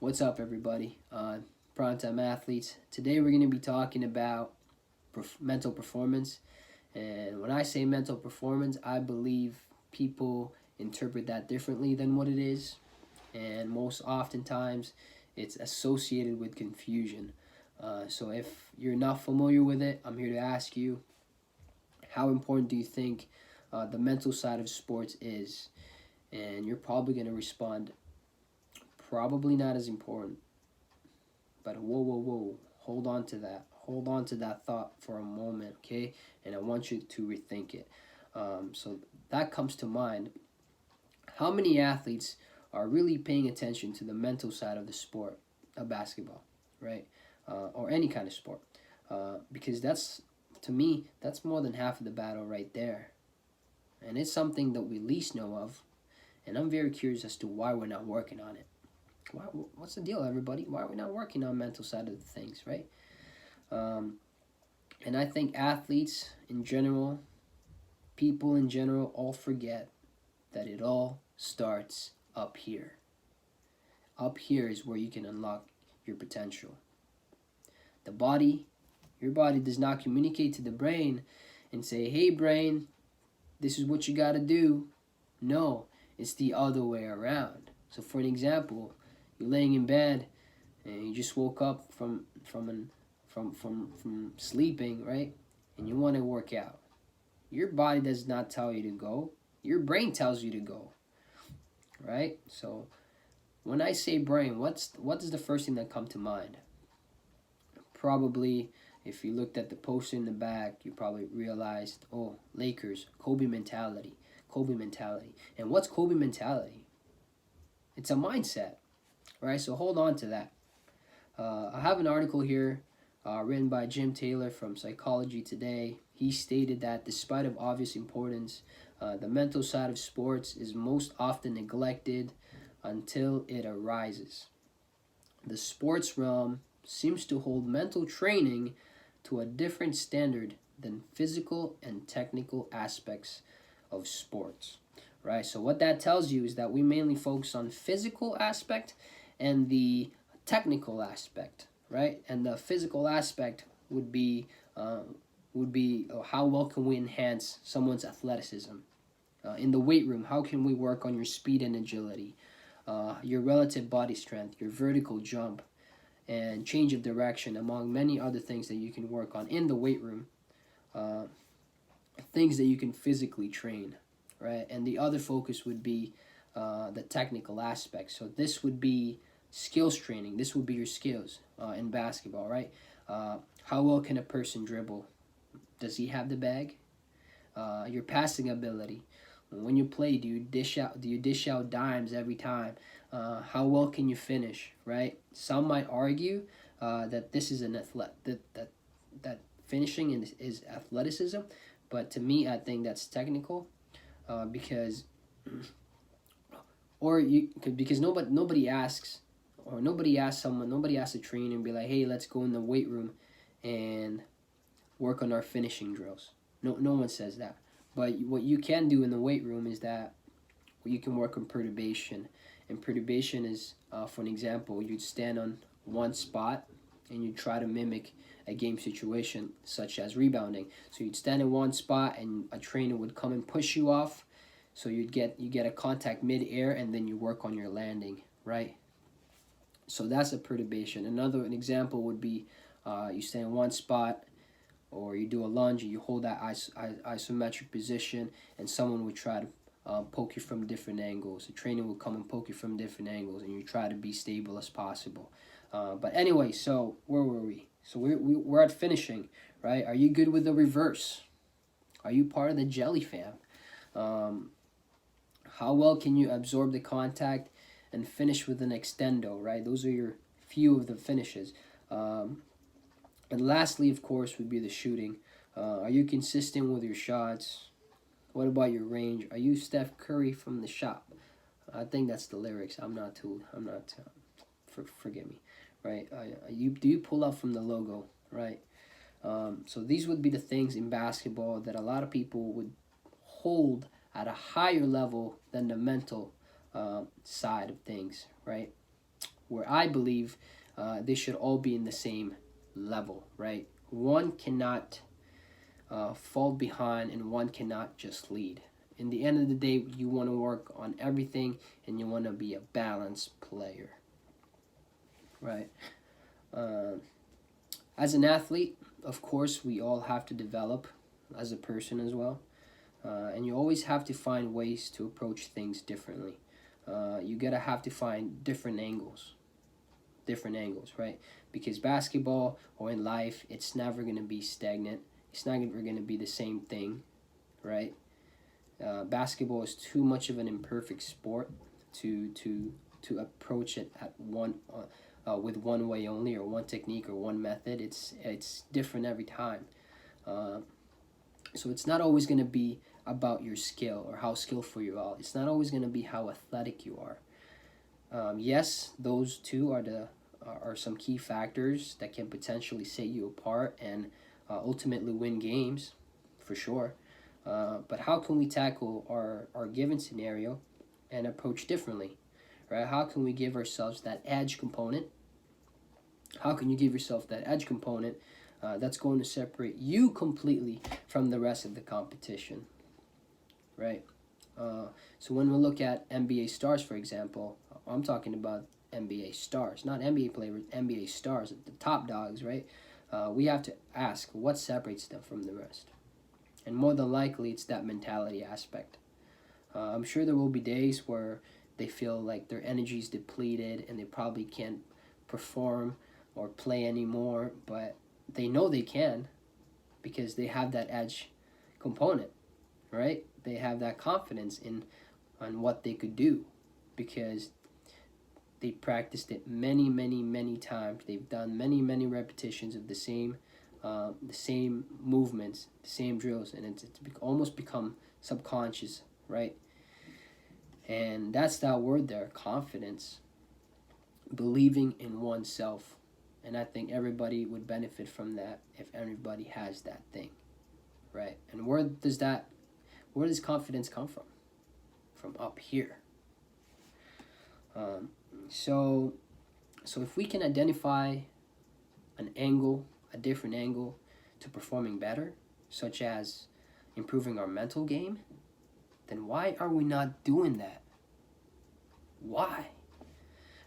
What's up, everybody? Primetime athletes. Today we're going to be talking about mental performance. And when I say mental performance, I believe people interpret that differently than what it is. And most oftentimes, it's associated with confusion. So if you're not familiar with it, I'm here to ask you, how important do you think the mental side of sports is? And you're probably going to respond, probably not as important. But whoa. Hold on to that. Hold on to that thought for a moment, okay? And I want you to rethink it. So that comes to mind. How many athletes are really paying attention to the mental side of the sport of basketball, right? Or any kind of sport. Because that's, to me, that's more than half of the battle right there. And it's something that we least know of. And I'm very curious as to why we're not working on it. What's the deal, everybody? Why are we not working on mental side of the things, right? And I think athletes in general, people in general, all forget that it all starts up here. Up here is where you can unlock your potential. Your body does not communicate to the brain and say, hey, brain, this is what you got to do. No, it's the other way around. So for an example, you're laying in bed and you just woke up from sleeping, right? And you want to work out. Your body does not tell you to go. Your brain tells you to go, right? So when I say brain, what is the first thing that come to mind? Probably, if you looked at the poster in the back, you probably realized, oh, Lakers, Kobe mentality. And what's Kobe mentality? It's a mindset, right? So hold on to that. I have an article here written by Jim Taylor from Psychology Today. He stated that despite of obvious importance, the mental side of sports is most often neglected until it arises. The sports realm seems to hold mental training to a different standard than physical and technical aspects of sports, right? So what that tells you is that we mainly focus on physical aspect and the technical aspect, right? And the physical aspect would be how well can we enhance someone's athleticism. In the weight room, how can we work on your speed and agility, your relative body strength, your vertical jump, and change of direction, among many other things that you can work on in the weight room, things that you can physically train, right? And the other focus would be the technical aspect. So this would be skills training. This would be your skills in basketball, right? How well can a person dribble? Does he have the bag? Your passing ability. When you play, do you dish out dimes every time? How well can you finish, right? Some might argue that this is an that finishing is athleticism, but to me, I think that's technical, because nobody asks a trainer and be like, hey, let's go in the weight room and work on our finishing drills. No one says that. But what you can do in the weight room is that you can work on perturbation. And perturbation is, for an example, you'd stand on one spot and you'd try to mimic a game situation such as rebounding. So you'd stand in one spot and a trainer would come and push you off. So you get a contact mid-air and then you work on your landing, right? So that's a perturbation. An example would be you stand in one spot, or you do a lunge and you hold that isometric position, and someone would try to poke you from different angles. The trainer will come and poke you from different angles, and you try to be stable as possible. But anyway, so where were we? So we're at finishing, right? Are you good with the reverse? Are you part of the jelly fam? How well can you absorb the contact and finish with an extendo, right? Those are your few of the finishes. And lastly, of course, would be the shooting. Are you consistent with your shots? What about your range? Are you Steph Curry from the shop? I think that's the lyrics. Forgive me, right? Do you pull up from the logo, right? So these would be the things in basketball that a lot of people would hold at a higher level than the mental side of things, right? where I believe they should all be in the same level, right? One cannot fall behind, and one cannot just lead. In the end of the day, you want to work on everything, and you want to be a balanced player, right? As an athlete, of course, we all have to develop as a person as well. And you always have to find ways to approach things differently. You gotta have to find different angles, right? Because basketball or in life, it's never gonna be stagnant. It's not ever gonna be the same thing, right? Basketball is too much of an imperfect sport to approach it at with one way only, or one technique, or one method. It's different every time. So it's not always going to be about your skill or how skillful you are. It's not always going to be how athletic you are. Yes, those two are some key factors that can potentially set you apart and ultimately win games, for sure. But how can we tackle our given scenario and approach differently, right? How can we give ourselves that edge component? How can you give yourself that edge component that's going to separate you completely from the rest of the competition, right? So when we look at NBA stars, for example, I'm talking about NBA stars, not NBA players, NBA stars, the top dogs, right? We have to ask what separates them from the rest. And more than likely, it's that mentality aspect. I'm sure there will be days where they feel like their energy is depleted and they probably can't perform or play anymore, but they know they can because they have that edge component, right? They have that confidence on what they could do because they practiced it many, many, many times. They've done many, many repetitions of the same movements, the same drills, and it's almost become subconscious, right? And that's that word there, confidence, believing in oneself. And I think everybody would benefit from that if everybody has that thing, right? And where does confidence come from? From up here. So if we can identify a different angle to performing better, such as improving our mental game, then why are we not doing that? Why?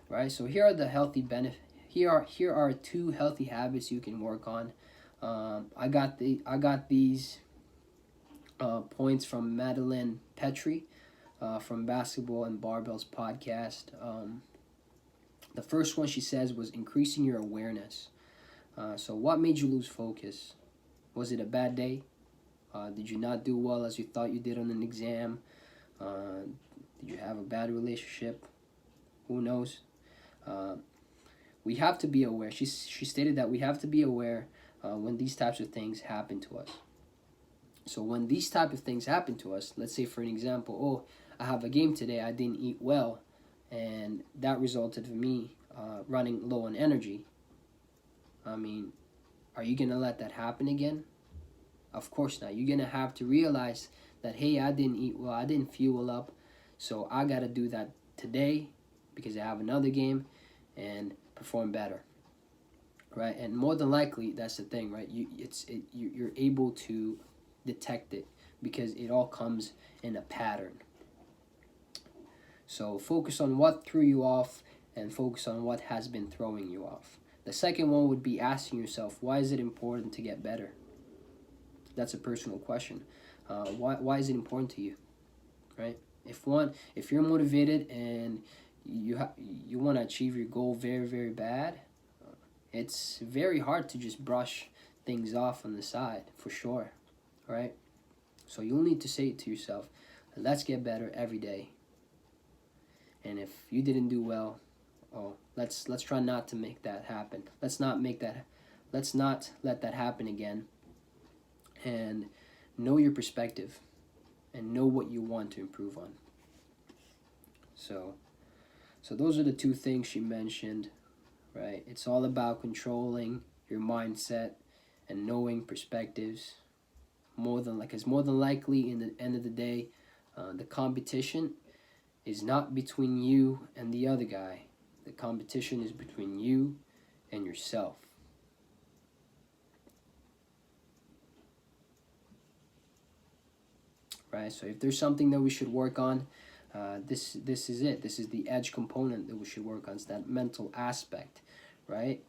Right? So here are the healthy benefits. Here are 2 healthy habits you can work on. I got these points from Madeline Petrie from Basketball and Barbells podcast. The first one she says was increasing your awareness. So what made you lose focus? Was it a bad day? Did you not do well as you thought you did on an exam? Did you have a bad relationship? Who knows? We have to be aware. She stated that we have to be aware when these types of things happen to us. So when these type of things happen to us, let's say for an example, oh, I have a game today, I didn't eat well, and that resulted in me running low on energy. I mean, are you going to let that happen again? Of course not. You're going to have to realize that, hey, I didn't eat well, I didn't fuel up, so I got to do that today because I have another game and perform better, right? And more than likely, that's the thing, right? You're able to detect it because it all comes in a pattern. So focus on what threw you off and focus on what has been throwing you off. The second one would be asking yourself, why is it important to get better? That's a personal question. Why is it important to you, right? If you're motivated and you want to achieve your goal very, very bad, it's very hard to just brush things off on the side, for sure, right? So you'll need to say it to yourself, let's get better every day. And if you didn't do well, let's try not to make that happen. Let's not let that happen again. And know your perspective and know what you want to improve on. So those are the 2 things she mentioned, right? It's all about controlling your mindset and knowing perspectives. More than likely, in the end of the day, the competition is not between you and the other guy. The competition is between you and yourself. Right? So if there's something that we should work on, this is it. This is the edge component that we should work on. It's that mental aspect, right?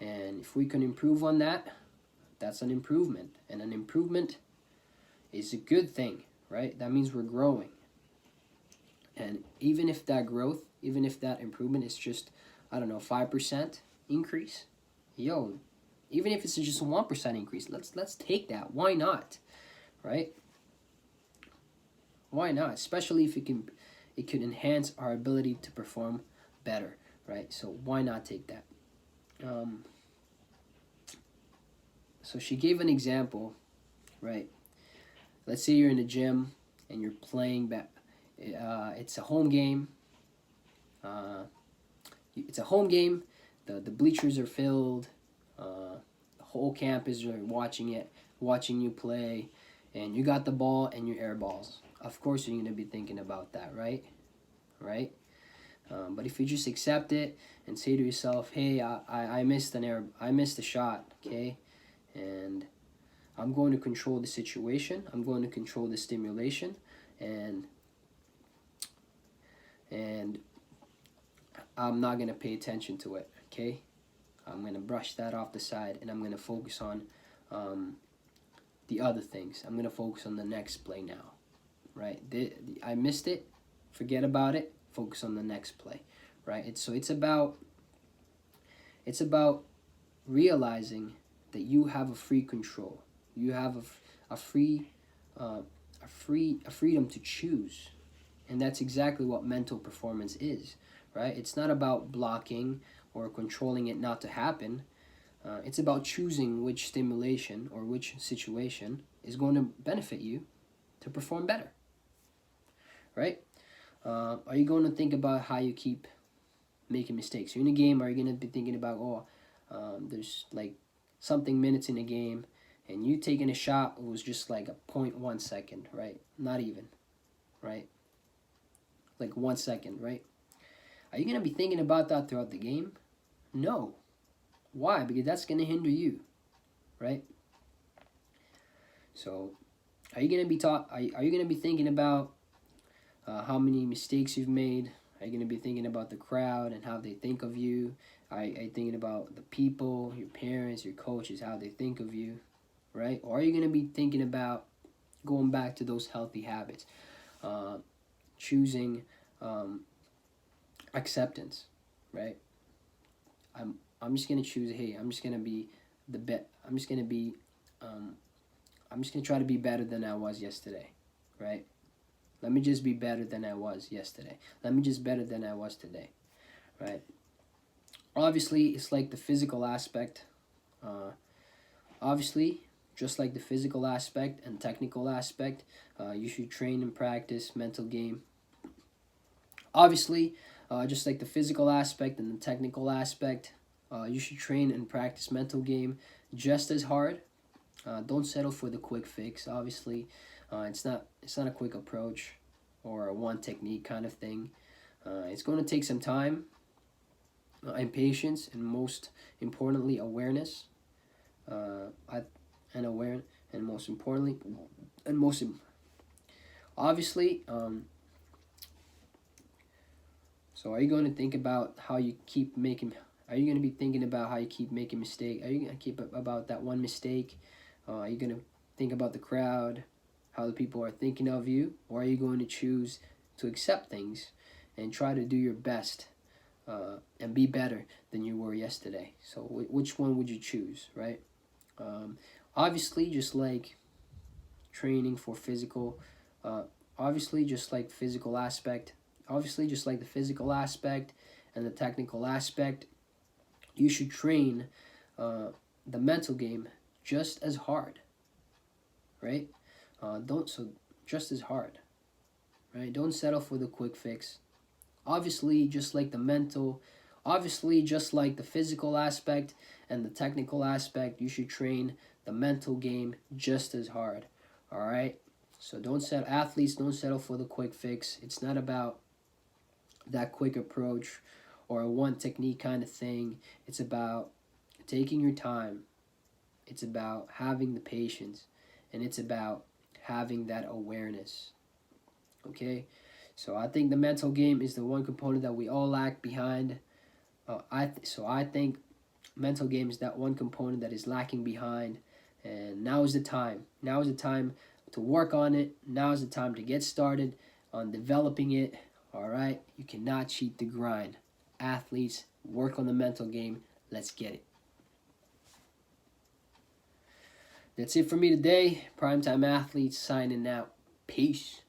And if we can improve on that, that's an improvement. And an improvement is a good thing, right? That means we're growing. And even if that growth, even if that improvement is just, I don't know, 5% increase, yo, even if it's just a 1% increase, let's take that. Why not, right? Why not? Especially if it can enhance our ability to perform better, right? So why not take that? So she gave an example, right? Let's say you're in the gym and you're playing it's a home game. It's a home game. The bleachers are filled. The whole campus are watching you play, and you got the ball and you air balls. Of course, you're gonna be thinking about that, right? Right. But if you just accept it and say to yourself, "Hey, I missed I missed a shot, okay, and I'm going to control the situation. I'm going to control the stimulation, and I'm not gonna pay attention to it, okay? I'm gonna brush that off the side, and I'm gonna focus on the other things. I'm gonna focus on the next play now." Right? I missed it. Forget about it. Focus on the next play. Right? It's about realizing that you have a free control. You have a freedom to choose, and that's exactly what mental performance is. Right? It's not about blocking or controlling it not to happen. It's about choosing which stimulation or which situation is going to benefit you to perform better. Right? Are you going to think about how you keep making mistakes? You're in a game, are you going to be thinking about, there's like something minutes in a game, and you taking a shot was just like a 0.1 second, right? Not even, right? Like 1 second, right? Are you going to be thinking about that throughout the game? No. Why? Because that's going to hinder you, right? So, are you going to be are you going to be thinking about how many mistakes you've made? Are you going to be thinking about the crowd and how they think of you? Are you thinking about the people, your parents, your coaches, how they think of you, right? Or are you going to be thinking about going back to those healthy habits, choosing acceptance, right? I'm just going to choose, hey, I'm just going to be I'm just going to be I'm just going to try to be better than I was yesterday, right? Let me just be better than I was yesterday. Let me just better than I was today, right? Obviously, it's like the physical aspect. Obviously, just like the physical aspect and technical aspect, you should train and practice mental game. Obviously, just like the physical aspect and the technical aspect, you should train and practice mental game just as hard. Don't settle for the quick fix. Obviously, it's not a quick approach or a one technique kind of thing. It's going to take some time and patience, and most importantly, awareness. And most importantly, obviously. So, are you going to think about how you keep making? Are you going to be thinking about how you keep making mistakes? Are you going to keep about that one mistake? Are you going to think about the crowd, how the people are thinking of you? Or are you going to choose to accept things and try to do your best and be better than you were yesterday? So which one would you choose, right? Obviously, just like training for physical, obviously just like the physical aspect and the technical aspect, you should train the mental game just as hard, right? Just as hard, right? Don't settle for the quick fix. Obviously, just like the physical aspect and the technical aspect, you should train the mental game just as hard. All right. So athletes don't settle for the quick fix. It's not about that quick approach or a one technique kind of thing. It's about taking your time. It's about having the patience, and it's about having that awareness. Okay, so I think the mental game is the one component that we all lack behind. I think mental game is that one component that is lacking behind, and now is the time. Now is the time to work on it. Now is the time to get started on developing it. All right, you cannot cheat the grind. Athletes, work on the mental game. Let's get it. That's it for me today. Primetime Athletes signing out. Peace.